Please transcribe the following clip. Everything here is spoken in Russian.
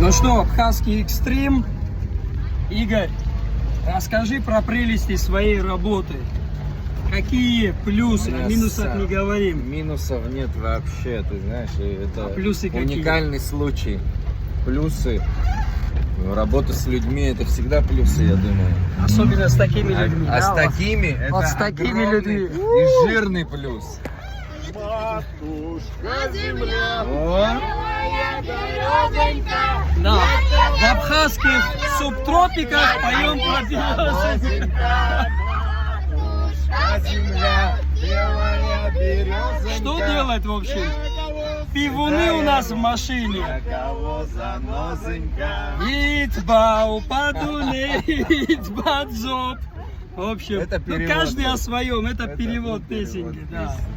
Ну что, Абхазский экстрим. Игорь, расскажи про прелести своей работы. Какие плюсы? О минусах не говорим. Минусов нет вообще, ты знаешь, и это плюсы какие? уникальный случай. Плюсы. Работа с людьми — это всегда плюсы, я думаю. Особенно с такими людьми. А да, с такими — вот это с такими огромный людьми. и жирный плюс. Матушка земля, О, березонька, Да. В абхазских субтропиках поем про березы. матушка земля, белая березонька. Что делать, в общем? Пивуны у нас в машине. Для кого занозонька? Итбау падуне, итбадзоп. В общем, Это ну, перевод. каждый о своем. Это Это перевод перевод песенки, да. песни.